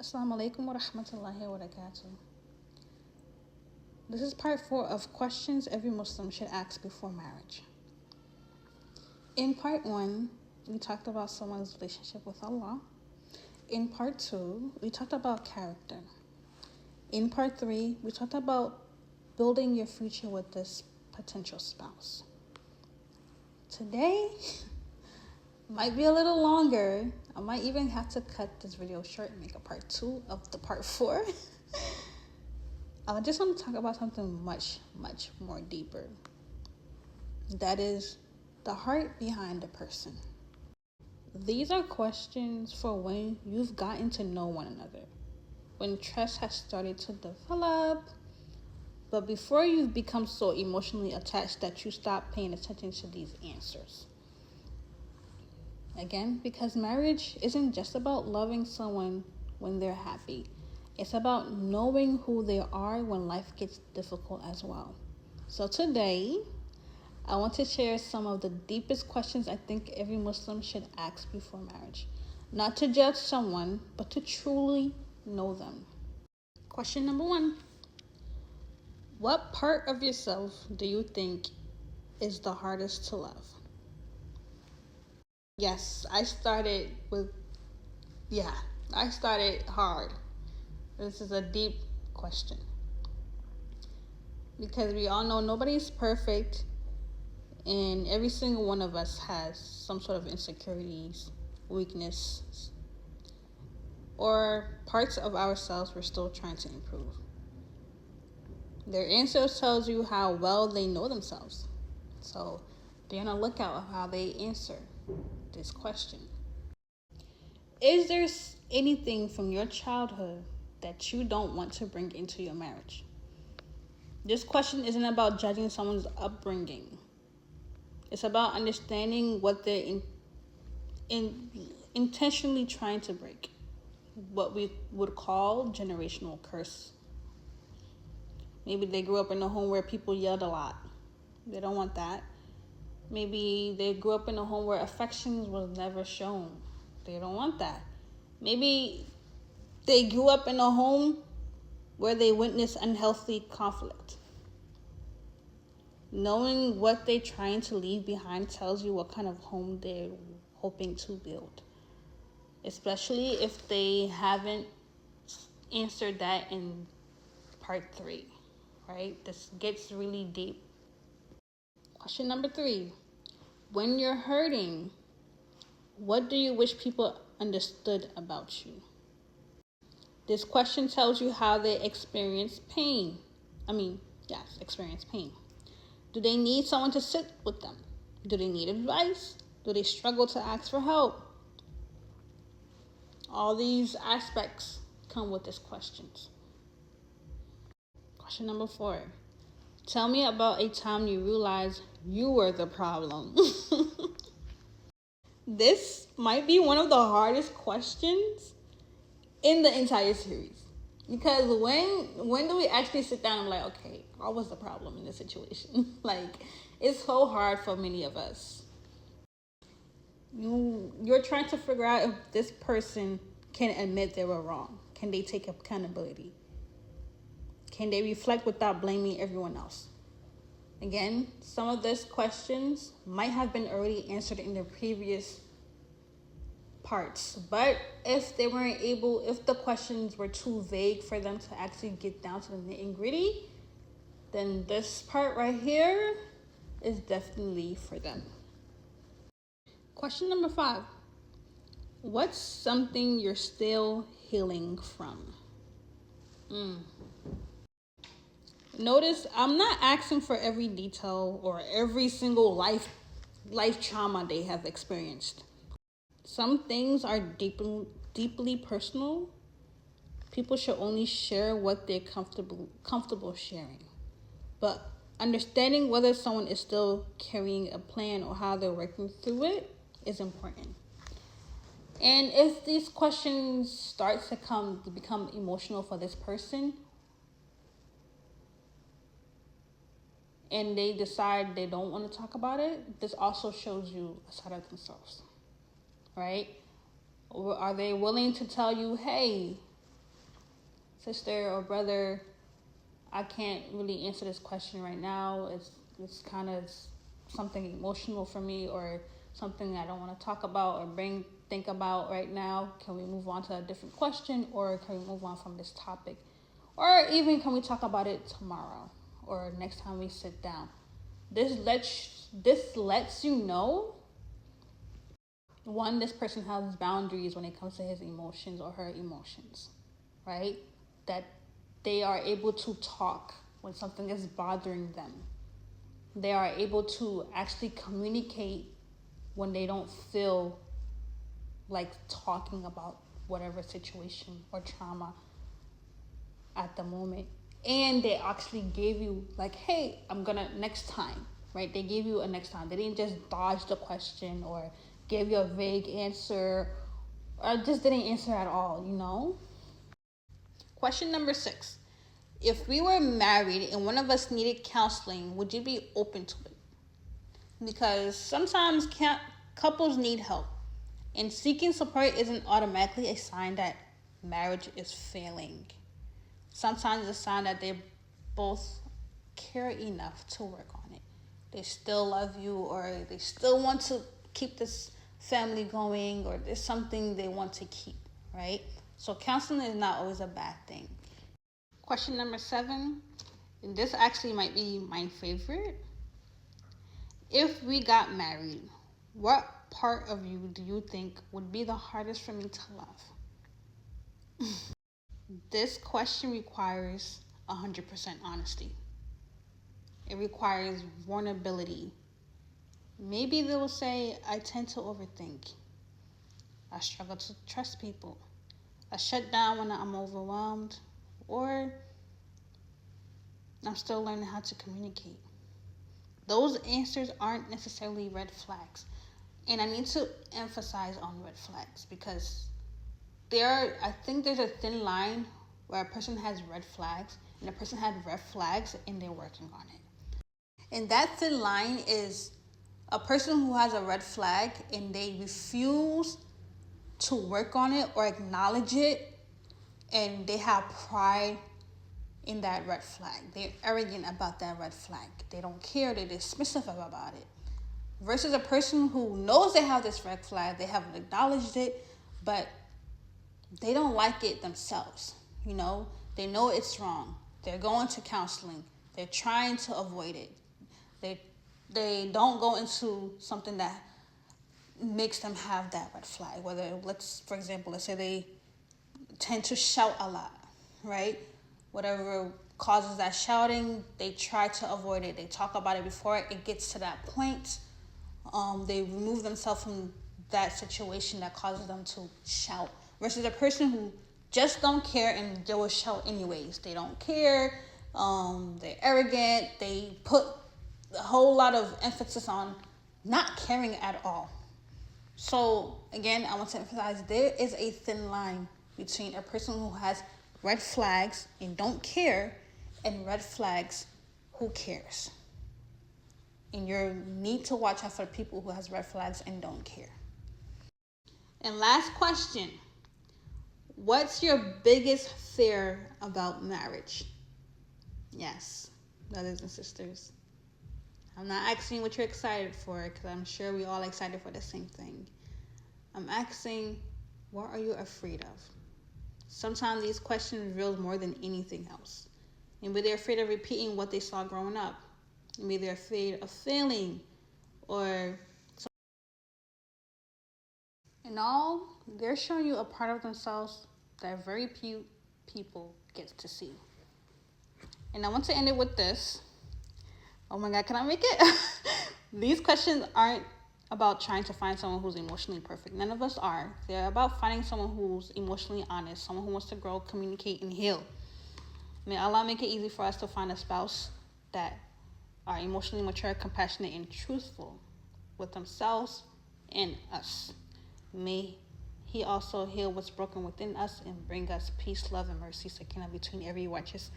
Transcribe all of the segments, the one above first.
Assalamu alaikum wa rahmatullahi wa barakatuh. This is part 4 of questions every Muslim should ask before marriage. In part 1, we talked about someone's relationship with Allah. In part 2, we talked about character. In part 3, we talked about building your future with this potential spouse. Today might be a little longer. I might even have to cut this video short and make a part 2 of the part 4. I just want to talk about something much more deeper. That is the heart behind a person. These are questions for when you've gotten to know one another, when trust has started to develop, but before you've become so emotionally attached that you stop paying attention to these answers. Again, because marriage isn't just about loving someone when they're happy. It's about knowing who they are when life gets difficult as well. So today, I want to share some of the deepest questions I think every Muslim should ask before marriage. Not to judge someone, but to truly know them. Question number 1. What part of yourself do you think is the hardest to love? Yes, I started hard. This is a deep question. Because we all know nobody's perfect, and every single one of us has some sort of insecurities, weakness, or parts of ourselves we're still trying to improve. Their answer tells you how well they know themselves. So be on the lookout of how they answer this question. Is there anything from your childhood that you don't want to bring into your marriage? This question isn't about judging someone's upbringing. It's about understanding what they're intentionally trying to break. What we would call generational curse. Maybe they grew up in a home where people yelled a lot. They don't want that. Maybe they grew up in a home where affection was never shown. They don't want that. Maybe they grew up in a home where they witnessed unhealthy conflict. Knowing what they're trying to leave behind tells you what kind of home they're hoping to build. Especially if they haven't answered that in part 3, right? This gets really deep. Question number 3. When you're hurting, what do you wish people understood about you? This question tells you how they experience pain. Experience pain. Do they need someone to sit with them? Do they need advice? Do they struggle to ask for help? All these aspects come with these questions. Question number 4. Tell me about a time you realized you were the problem. This might be one of the hardest questions in the entire series. Because when do we actually sit down and be like, okay, what was the problem in this situation? It's so hard for many of us. You're trying to figure out if this person can admit they were wrong. Can they take accountability? Can they reflect without blaming everyone else? Again, some of these questions might have been already answered in the previous parts, but if the questions were too vague for them to actually get down to the nitty-gritty, then this part right here is definitely for them. Question number 5. What's something you're still healing from? Notice I'm not asking for every detail or every single life trauma they have experienced. Some things are deeply personal. People should only share what they're comfortable sharing. But understanding whether someone is still carrying a plan or how they're working through it is important. And if these questions start to become emotional for this person, and they decide they don't want to talk about it, this also shows you a side of themselves, right? Or are they willing to tell you, hey, sister or brother, I can't really answer this question right now. It's kind of something emotional for me, or something I don't want to talk about or think about right now. Can we move on to a different question, or can we move on from this topic? Or even can we talk about it tomorrow or next time we sit down? This lets you know, one, this person has boundaries when it comes to his emotions or her emotions, right? That they are able to talk when something is bothering them. They are able to actually communicate when they don't feel like talking about whatever situation or trauma at the moment. And they actually gave you like, hey, I'm gonna next time, right? They gave you a next time. They didn't just dodge the question or give you a vague answer or just didn't answer at all, you know? Question number 6. If we were married and one of us needed counseling, would you be open to it? Because sometimes couples need help, and seeking support isn't automatically a sign that marriage is failing. Sometimes it's a sign that they both care enough to work on it. They still love you, or they still want to keep this family going, or there's something they want to keep, right? So counseling is not always a bad thing. Question number 7, and this actually might be my favorite. If we got married, what part of you do you think would be the hardest for me to love? This question requires 100% honesty. It requires vulnerability. Maybe they will say, I tend to overthink. I struggle to trust people. I shut down when I'm overwhelmed. Or I'm still learning how to communicate. Those answers aren't necessarily red flags. And I need to emphasize on red flags, because I think there's a thin line where a person has red flags and a person had red flags and they're working on it. And that thin line is a person who has a red flag and they refuse to work on it or acknowledge it, and they have pride in that red flag. They're arrogant about that red flag. They don't care. They're dismissive about it. Versus a person who knows they have this red flag, they haven't acknowledged it, but they don't like it themselves. You know, they know it's wrong. They're going to counseling. They're trying to avoid it. They don't go into something that makes them have that red flag. For example, let's say they tend to shout a lot, right? Whatever causes that shouting, they try to avoid it. They talk about it before it gets to that point. They remove themselves from that situation that causes them to shout. Versus a person who just don't care and they will shout anyways. They don't care. They're arrogant. They put a whole lot of emphasis on not caring at all. So again, I want to emphasize there is a thin line between a person who has red flags and don't care and red flags who cares. And you need to watch out for people who has red flags and don't care. And last question. What's your biggest fear about marriage? Yes, brothers and sisters. I'm not asking what you're excited for, because I'm sure we're all excited for the same thing. I'm asking, what are you afraid of? Sometimes these questions reveal more than anything else. Maybe they're afraid of repeating what they saw growing up. Maybe they're afraid of failing, or in all, they're showing you a part of themselves that very few people get to see. And I want to end it with this. Oh my God, can I make it? These questions aren't about trying to find someone who's emotionally perfect. None of us are. They're about finding someone who's emotionally honest, someone who wants to grow, communicate, and heal. May Allah make it easy for us to find a spouse that are emotionally mature, compassionate, and truthful with themselves and us. May He also heal what's broken within us and bring us peace, love, and mercy, sakina between every righteous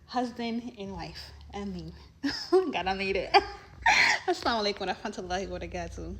husband and wife. Ameen. God, I made it. Assalamu alaikum wa rahmatullahi wa barakatuh.